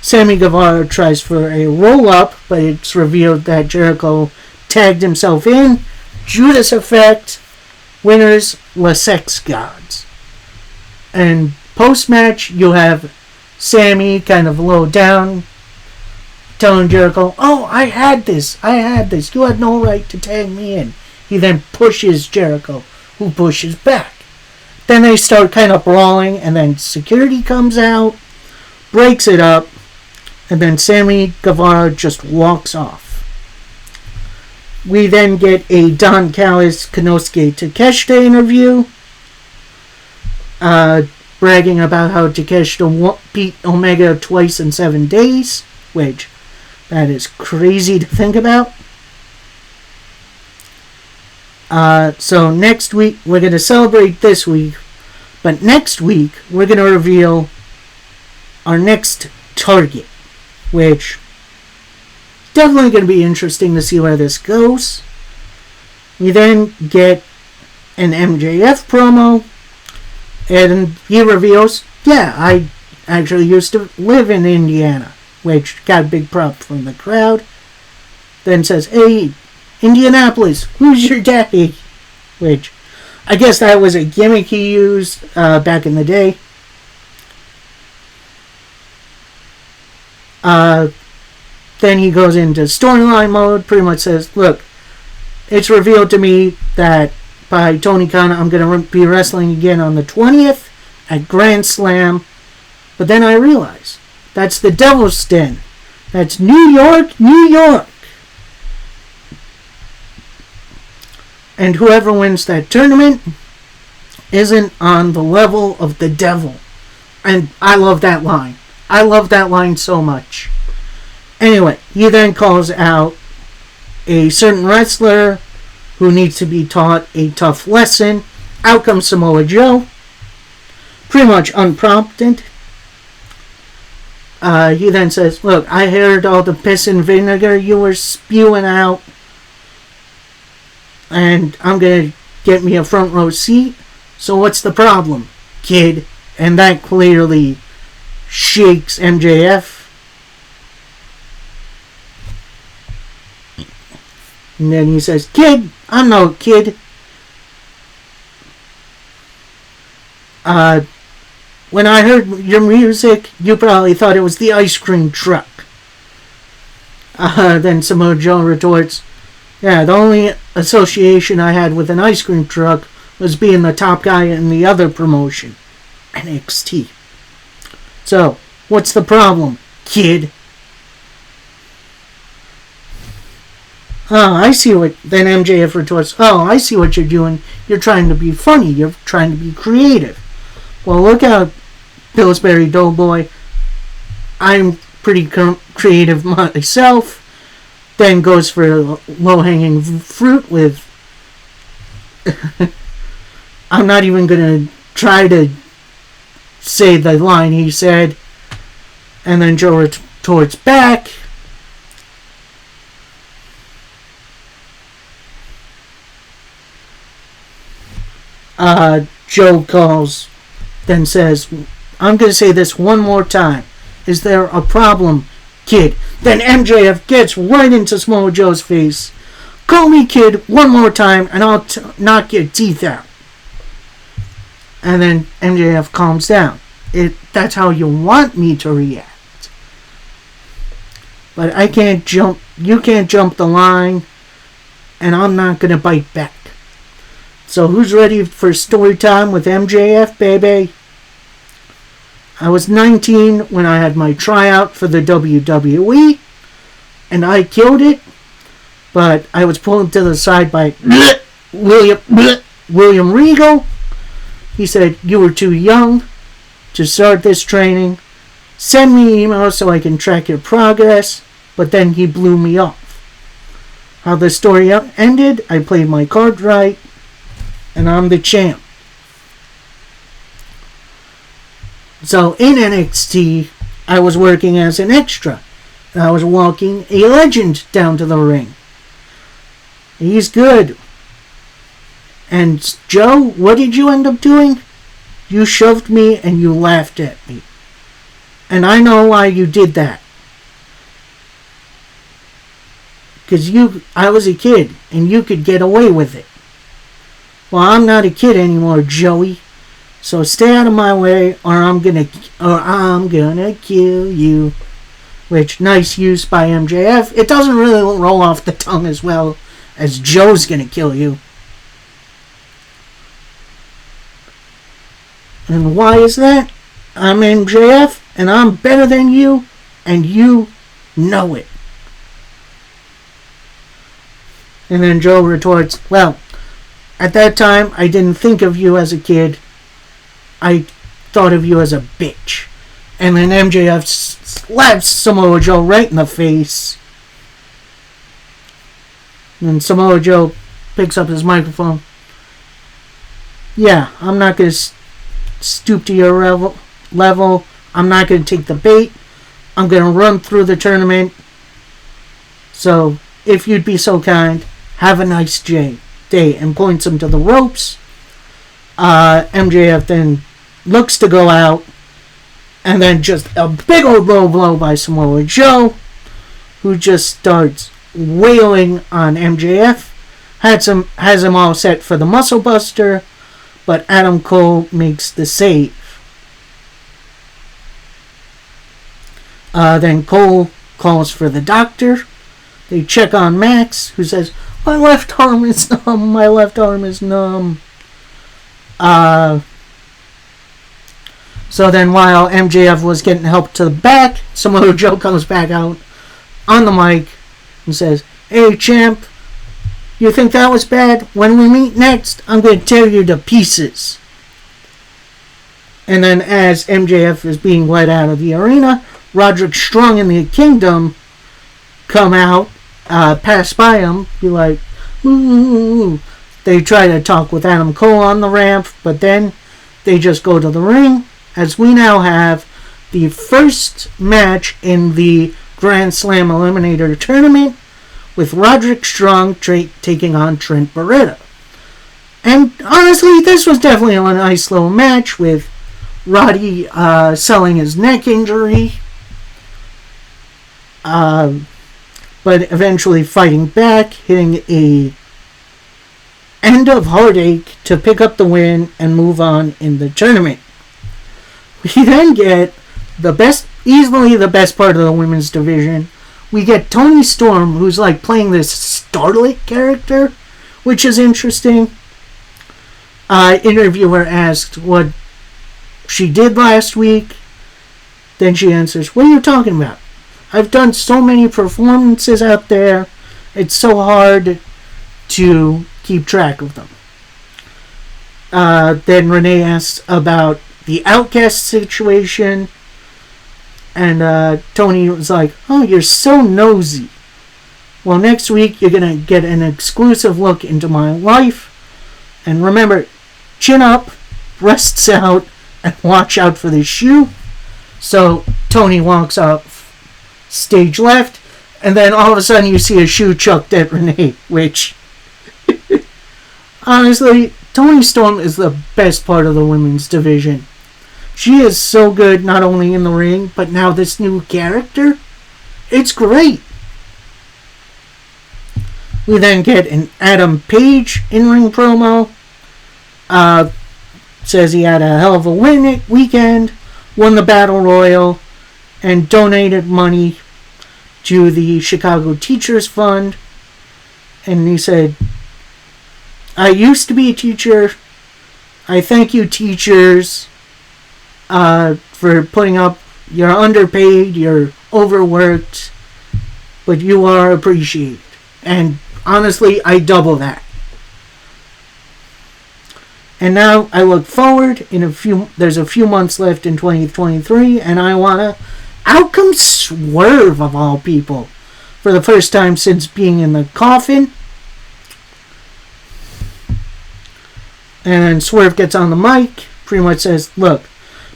[SPEAKER 1] Sammy Guevara tries for a roll-up, but it's revealed that Jericho tagged himself in, Judas Effect, winners, the Sex Gods. And post-match, you have Sammy kind of low down, telling Jericho, "Oh, I had this. You had no right to tag me in." He then pushes Jericho, who pushes back. Then they start kind of brawling, and then security comes out, breaks it up, and then Sammy Guevara just walks off. We then get a Don Callis Konosuke Takeshita interview, bragging about how Takeshita beat Omega twice in 7 days, which that is crazy to think about. So next week, we're going to celebrate this week, but next week, we're going to reveal our next target, which definitely going to be interesting to see where this goes. We then get an MJF promo, and he reveals, yeah, I actually used to live in Indiana, which got a big prop from the crowd. Then says, "Hey, Indianapolis, who's your daddy?" Which, I guess that was a gimmick he used back in the day. Then he goes into storyline mode, pretty much says, "Look, it's revealed to me that by Tony Khan, I'm going to be wrestling again on the 20th at Grand Slam. But then I realize that's the Devil's Den. That's New York, New York. And whoever wins that tournament isn't on the level of the devil." And I love that line. I love that line so much. Anyway, he then calls out a certain wrestler who needs to be taught a tough lesson. Out comes Samoa Joe, pretty much unprompted. He then says, "Look, I heard all the piss and vinegar you were spewing out, and I'm going to get me a front row seat. So what's the problem, kid?" And that clearly shakes MJF. And then he says, "Kid, I'm no kid. When I heard your music, you probably thought it was the ice cream truck." Then Samoa Joe retorts, "Yeah, the only association I had with an ice cream truck was being the top guy in the other promotion, NXT. So, what's the problem, kid?" I see what... Then MJF retorts, "I see what you're doing. You're trying to be funny. You're trying to be creative. Well, look out, Pillsbury Doughboy. I'm pretty creative myself. then goes for low-hanging fruit with... I'm not even going to try to say the line he said. And then Joe retorts back. Joe calls, then says, I'm going to say this one more time. Is there a problem, kid? Then MJF gets right into Samoa Joe's face. Call me kid one more time and I'll knock your teeth out. And then MJF calms down. That's how you want me to react. But I can't jump. You can't jump the line. And I'm not going to bite back. So who's ready for story time with MJF, baby? I was 19 when I had my tryout for the WWE. And I killed it. But I was pulled to the side by William Regal. He said, you were too young to start this training. Send me emails so I can track your progress. But then he blew me off. How the story ended, I played my card right. And I'm the champ. So in NXT, I was working as an extra. And I was walking a legend down to the ring. He's good. And Joe, what did you end up doing? You shoved me and you laughed at me. And I know why you did that. Because I was a kid and you could get away with it. Well, I'm not a kid anymore, Joey. So stay out of my way or I'm gonna kill you. Which, nice use by MJF. It doesn't really roll off the tongue as well as Joe's gonna kill you. And why is that? I'm MJF and I'm better than you and you know it. And then Joe retorts, well, at that time I didn't think of you as a kid. I thought of you as a bitch. And then MJF slaps Samoa Joe right in the face. And Samoa Joe picks up his microphone. Yeah, I'm not going to stoop to your level. I'm not going to take the bait. I'm going to run through the tournament. So, if you'd be so kind, have a nice day. And points him to the ropes. MJF then looks to go out. And then just a big old low blow by Samoa Joe. Who just starts wailing on MJF. Has him all set for the Muscle Buster. But Adam Cole makes the save. Then Cole calls for the doctor. They check on Max, who says, my left arm is numb. My left arm is numb. So then while MJF was getting help to the back, Samoa Joe comes back out on the mic and says, hey, champ, you think that was bad? When we meet next, I'm going to tear you to pieces. And then as MJF is being led out of the arena, Roderick Strong and the Kingdom come out, pass by him, be like, ooh. They try to talk with Adam Cole on the ramp, but then they just go to the ring, as we now have the first match in the Grand Slam Eliminator Tournament, with Roderick Strong taking on Trent Beretta. And honestly, this was definitely a nice little match with Roddy selling his neck injury. But eventually fighting back, hitting a end of Heartache to pick up the win and move on in the tournament. We then get easily the best part of the women's division. We get Toni Storm, who's like playing this Starlight character, which is interesting. Interviewer asked what she did last week. Then she answers, what are you talking about? I've done so many performances out there. It's so hard to keep track of them. Then Renee asks about the Outcast situation. And Tony was like, oh, you're so nosy. Well, next week you're going to get an exclusive look into my life. And remember, chin up, breasts out, and watch out for the shoe. So Tony walks up stage left, and then all of a sudden you see a shoe chucked at Renee, which, honestly, Toni Storm is the best part of the women's division. She is so good, not only in the ring, but now this new character. It's great. We then get an Adam Page in-ring promo. Says he had a hell of a weekend, won the Battle Royal, and donated money to the Chicago Teachers Fund. And he said, I used to be a teacher. I thank you, teachers, for putting up. You're underpaid, you're overworked, but you are appreciated. And honestly, I double that. And now I look forward. There's a few months left in 2023, and I want to. Out comes Swerve, of all people, for the first time since being in the coffin. And then Swerve gets on the mic, pretty much says, look,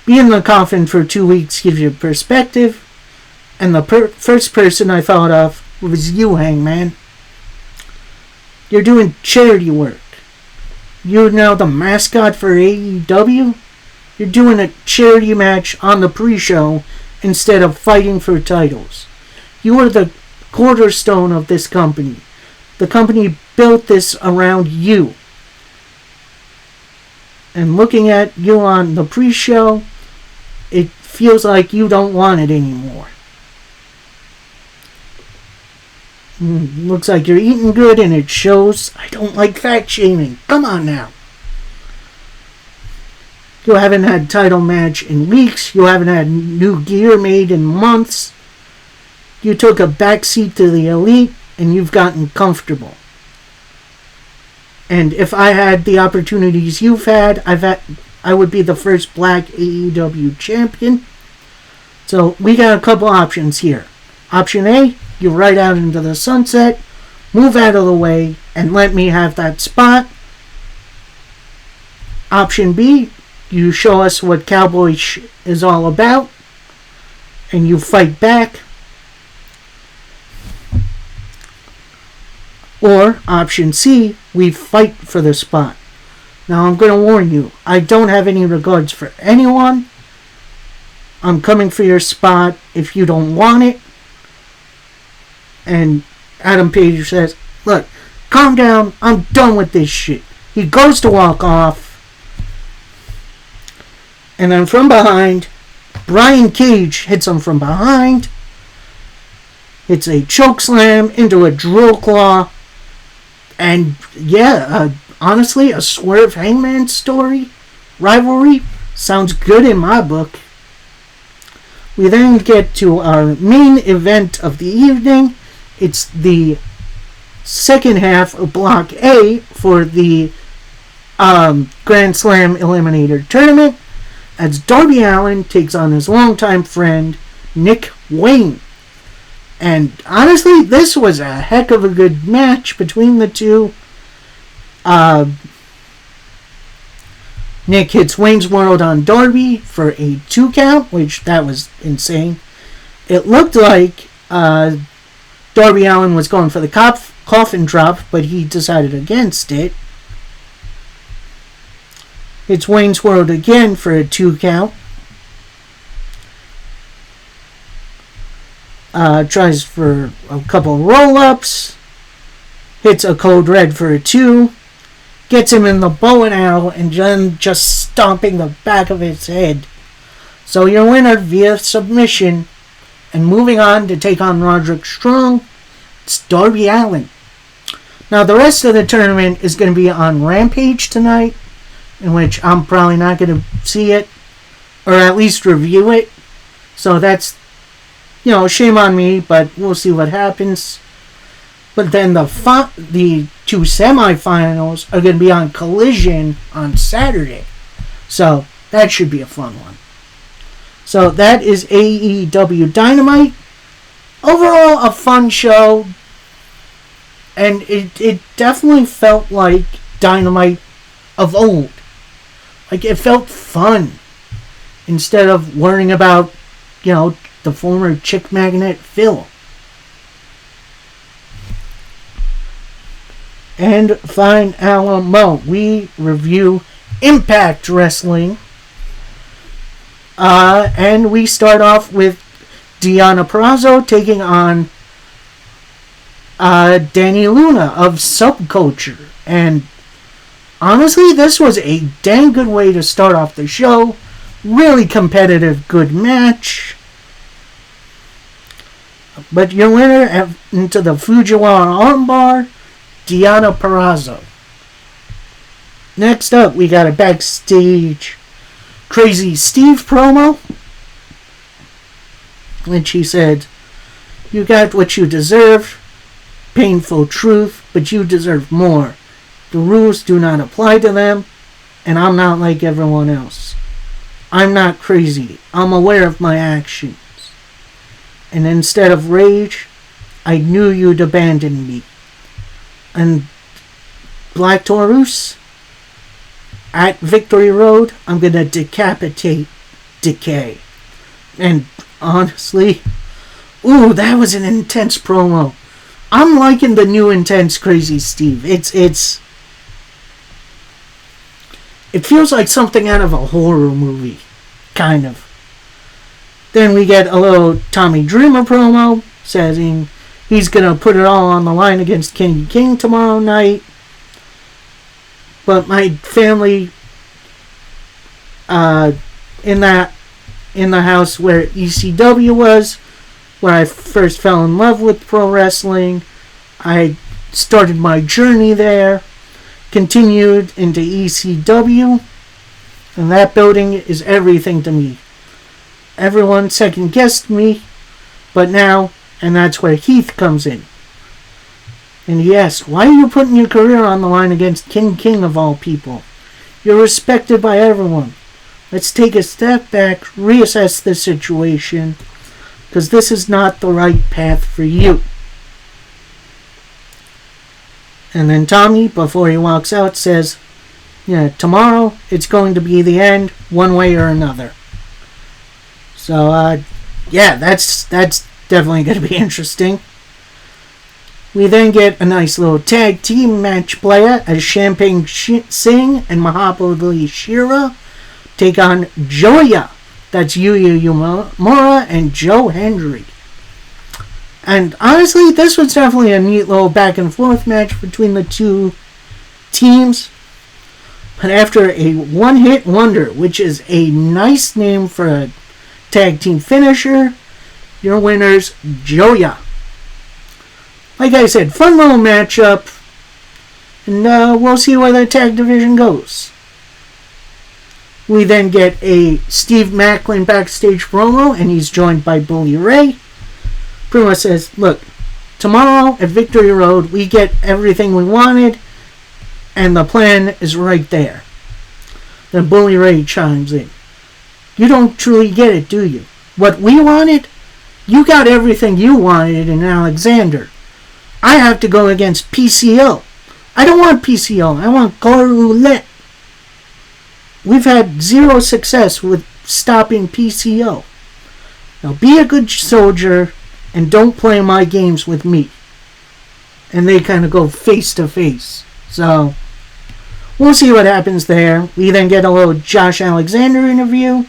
[SPEAKER 1] being in the coffin for 2 weeks gives you perspective. And the first person I thought of was you, Hangman. You're doing charity work. You're now the mascot for AEW. You're doing a charity match on the pre-show instead of fighting for titles. You are the cornerstone of this company. The company built this around you. And looking at you on the pre-show, it feels like you don't want it anymore. Looks like you're eating good and it shows. I don't like fat shaming. Come on now. You haven't had a title match in weeks. You haven't had new gear made in months. You took a backseat to the Elite and you've gotten comfortable. And if I had the opportunities you've had, I would be the first black AEW champion. So we got a couple options here. Option A, you ride out into the sunset, move out of the way, and let me have that spot. Option B, you show us what Cowboy is all about, and you fight back. Or option C, we fight for the spot. Now I'm going to warn you, I don't have any regards for anyone. I'm coming for your spot if you don't want it. And Adam Page says, look, calm down, I'm done with this shit. He goes to walk off. And then from behind, Brian Cage hits him from behind. It's a choke slam into a drill claw. And yeah, honestly, a Swerve Hangman story, rivalry, sounds good in my book. We then get to our main event of the evening. It's the second half of Block A for the Grand Slam Eliminator Tournament, as Darby Allin takes on his longtime friend, Nick Wayne. And honestly, this was a heck of a good match between the two. Nick hits Wayne's World on Darby for a 2 count, which that was insane. It looked like Darby Allin was going for the coffin drop, but he decided against it. Hits Wayne's World again for a 2 count. Tries for a couple roll-ups. Hits a Code Red for a 2. Gets him in the bow and arrow and then just stomping the back of his head. So your winner via submission, and moving on to take on Roderick Strong, it's Darby Allin. Now the rest of the tournament is going to be on Rampage tonight, in which I'm probably not going to see it, or at least review it. So that's, shame on me, but we'll see what happens. But then the 2 semifinals are going to be on Collision on Saturday. So that should be a fun one. So that is AEW Dynamite. Overall, a fun show. And it definitely felt like Dynamite of old. Like, it felt fun. Instead of worrying about, the former chick magnet Phil. And Fine Alamo, we review Impact Wrestling. And we start off with Deonna Purrazzo taking on Danny Luna of Subculture. And honestly, this was a dang good way to start off the show. Really competitive, good match. But your winner into the Fujiwara armbar, Deonna Purrazzo. Next up, we got a backstage Crazy Steve promo. And she said, "You got what you deserve. Painful truth, but you deserve more. The rules do not apply to them, and I'm not like everyone else. I'm not crazy. I'm aware of my actions. And instead of rage, I knew you'd abandon me. And Black Taurus, at Victory Road, I'm gonna decapitate Decay." And honestly, that was an intense promo. I'm liking the new intense Crazy Steve. It feels like something out of a horror movie, kind of. Then we get a little Tommy Dreamer promo, saying he's gonna put it all on the line against Kenny King tomorrow night. But my family, in the house where ECW was, where I first fell in love with pro wrestling, I started my journey there. Continued into ECW, and that building is everything to me. Everyone second guessed me, but now, and that's where Heath comes in. And he asked, "Why are you putting your career on the line against King of all people? You're respected by everyone. Let's take a step back, reassess the situation, because this is not the right path for you." And then Tommy, before he walks out, says, tomorrow it's going to be the end, one way or another. So, that's definitely going to be interesting. We then get a nice little tag team match playa as Champagne Singh and Mahabali Shera take on Joya. That's Yuya Uemura and Joe Hendry. And honestly, this was definitely a neat little back and forth match between the two teams. But after a one-hit wonder, which is a nice name for a tag team finisher, your winners, Joya. Like I said, fun little matchup. And we'll see where the tag division goes. We then get a Steve Macklin backstage promo, and he's joined by Bully Ray. Pretty much says, "Look, tomorrow at Victory Road, we get everything we wanted, and the plan is right there." Then Bully Ray chimes in. "You don't truly get it, do you? What we wanted? You got everything you wanted in Alexander. I have to go against PCO. I don't want PCO. I want Roulette. We've had zero success with stopping PCO. Now be a good soldier and don't play my games with me." And they kind of go face to face. So, we'll see what happens there. We then get a little Josh Alexander interview.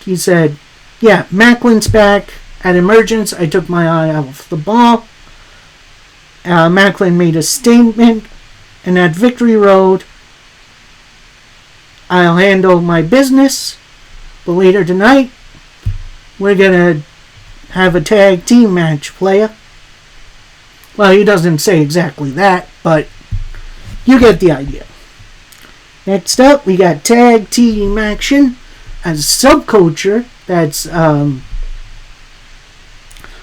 [SPEAKER 1] He said, Macklin's back. At Emergence, I took my eye off the ball. Macklin made a statement. And at Victory Road, I'll handle my business. But later tonight, we're going to have a tag team match, playa. Well, he doesn't say exactly that, but you get the idea. Next up, we got tag team action as Subculture. That's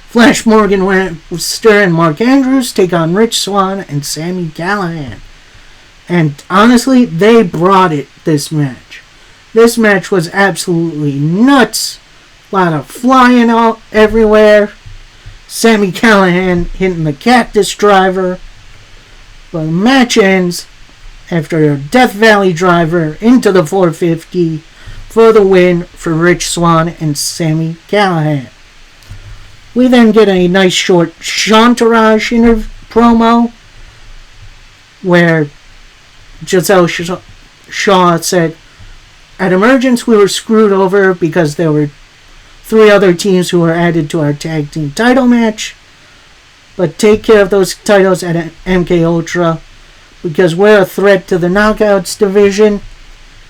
[SPEAKER 1] Flash Morgan Webster and Mark Andrews take on Rich Swann and Sami Callihan. And honestly, they brought it this match. This match was absolutely nuts. A lot of flying out everywhere. Sami Callihan hitting the Cactus Driver. But the match ends after a Death Valley Driver into the 450 for the win for Rich Swann and Sami Callihan. We then get a nice short Shantaraj promo where Giselle Shaw said, "At Emergence we were screwed over because there were 3 other teams who were added to our tag team title match. But take care of those titles at MK Ultra because we're a threat to the Knockouts division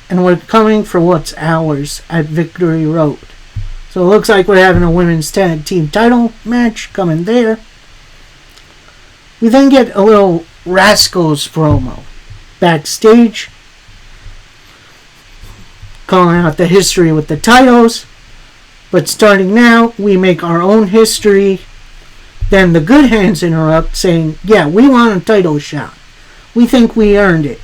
[SPEAKER 1] and we're coming for what's ours at Victory Road." So it looks like we're having a women's tag team title match coming there. We then get a little Rascals promo backstage, calling out the history with the titles. But starting now, we make our own history. Then the Good Hands interrupt, saying, "Yeah, we want a title shot. We think we earned it."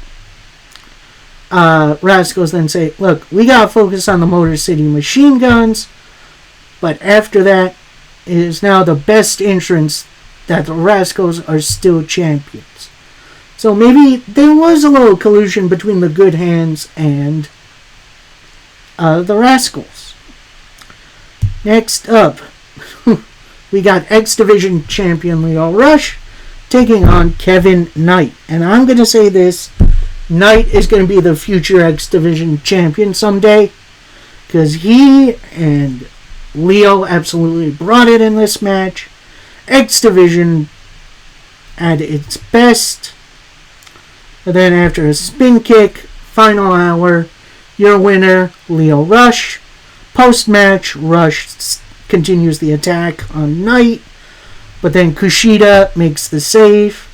[SPEAKER 1] Rascals then say, "Look, we gotta focus on the Motor City Machine Guns. But after that, it is now the best entrance that the Rascals are still champions." So maybe there was a little collusion between the Good Hands and the Rascals. Next up, we got X Division champion Lio Rush taking on Kevin Knight. And I'm going to say this, Knight is going to be the future X Division champion someday, because he and Leo absolutely brought it in this match. X Division at its best. And then after a spin kick, final hour, your winner, Lio Rush. Post-match, Rush continues the attack on Knight, but then Kushida makes the save.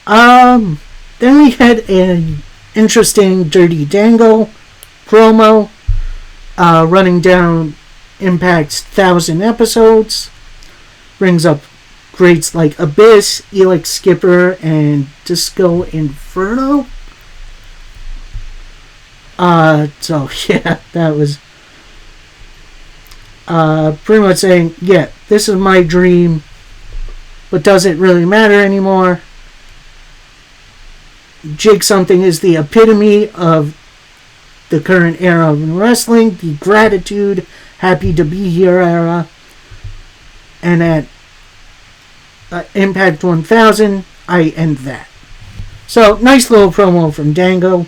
[SPEAKER 1] Then we had an interesting Dirty Dango promo, running down Impact's 1,000 episodes. Brings up greats like Abyss, Elix Skipper, and Disco Inferno. So yeah, that was pretty much saying, yeah, this is my dream, but does it really matter anymore? Jake Something is the epitome of the current era of wrestling, the gratitude, happy to be here era. And at Impact 1000, I end that. So, nice little promo from Dango.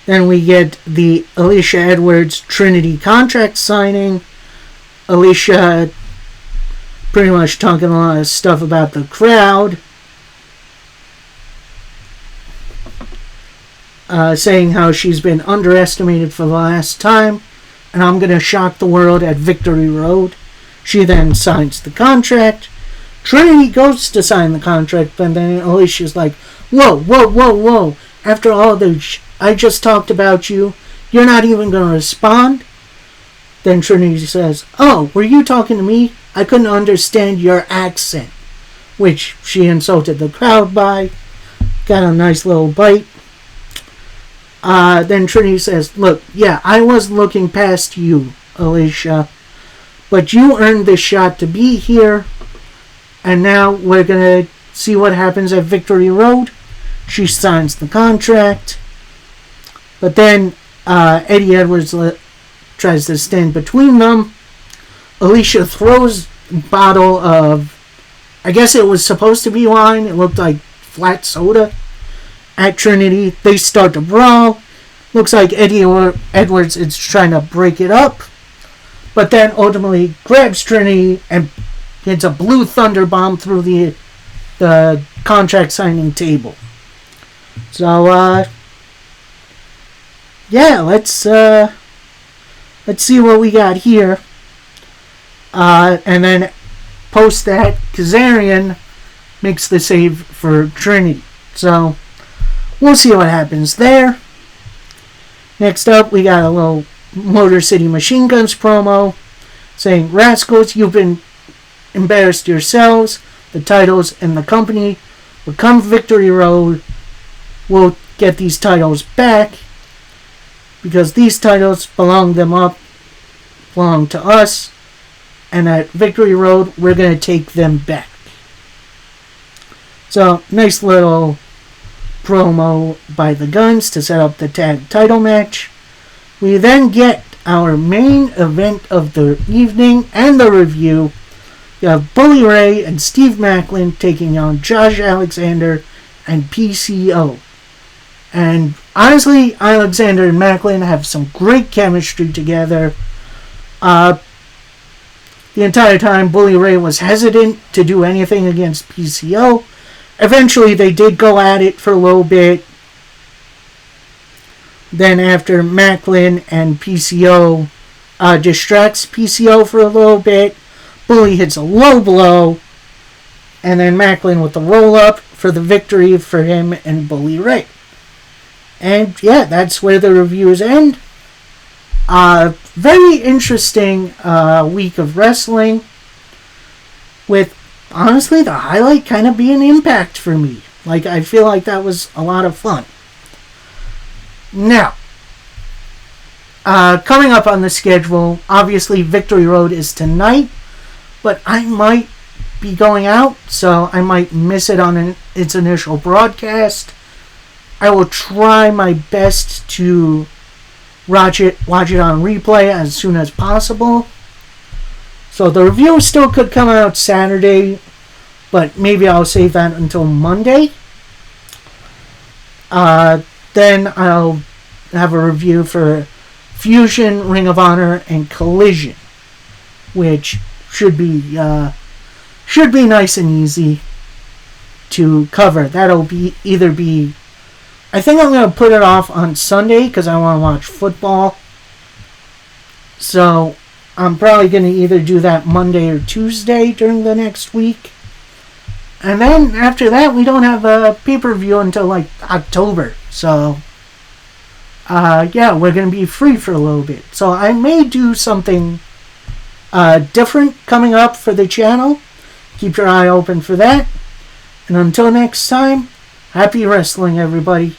[SPEAKER 1] Then we get the Alicia Edwards Trinity contract signing. Alicia pretty much talking a lot of stuff about the crowd. Saying how she's been underestimated for the last time. And I'm going to shock the world at Victory Road. She then signs the contract. Trinity goes to sign the contract, but then Alicia's like, whoa. After all I just talked about you, you're not even going to respond? Then Trinity says, "Oh, were you talking to me? I couldn't understand your accent." Which she insulted the crowd by. Got a nice little bite. Then Trinity says, "Look, yeah, I was looking past you, Alicia. But you earned this shot to be here. And now we're going to see what happens at Victory Road." She signs the contract. But then Eddie Edwards tries to stand between them. Alicia throws a bottle of, I guess it was supposed to be wine. It looked like flat soda at Trinity. They start to brawl. Looks like Eddie Edwards is trying to break it up. But then ultimately grabs Trinity and hits a blue thunder bomb through the contract signing table. So, yeah, let's see what we got here. And then post that, Kazarian makes the save for Trinity. So, we'll see what happens there. Next up, we got a little Motor City Machine Guns promo saying, "Rascals, you've been embarrassed yourselves, the titles, and the company. But come Victory Road, we'll get these titles back, because these titles belong to us, and at Victory Road, we're going to take them back. So, nice little promo by the Guns to set up the tag title match. We then get our main event of the evening and the review. You have Bully Ray and Steve Maclin taking on Josh Alexander and PCO. And honestly, Alexander and Maclin have some great chemistry together. The entire time, Bully Ray was hesitant to do anything against PCO. Eventually, they did go at it for a little bit. Then after Maclin and PCO distracts PCO for a little bit, Bully hits a low blow, and then Maclin with the roll-up for the victory for him and Bully Ray. And yeah, that's where the reviews end. Very interesting week of wrestling, with honestly the highlight kind of being Impact for me. Like, I feel like that was a lot of fun. Now, coming up on the schedule, obviously Victory Road is tonight, but I might be going out, so I might miss it on its initial broadcast. I will try my best to watch it on replay as soon as possible. So the review still could come out Saturday, but maybe I'll save that until Monday. Then I'll have a review for Fusion, Ring of Honor, and Collision, which should be nice and easy to cover. That'll be I think I'm going to put it off on Sunday because I want to watch football. So I'm probably going to either do that Monday or Tuesday during the next week. And then after that, we don't have a pay-per-view until like October. So, yeah, we're going to be free for a little bit. So I may do something different coming up for the channel. Keep your eye open for that. And until next time, happy wrestling, everybody.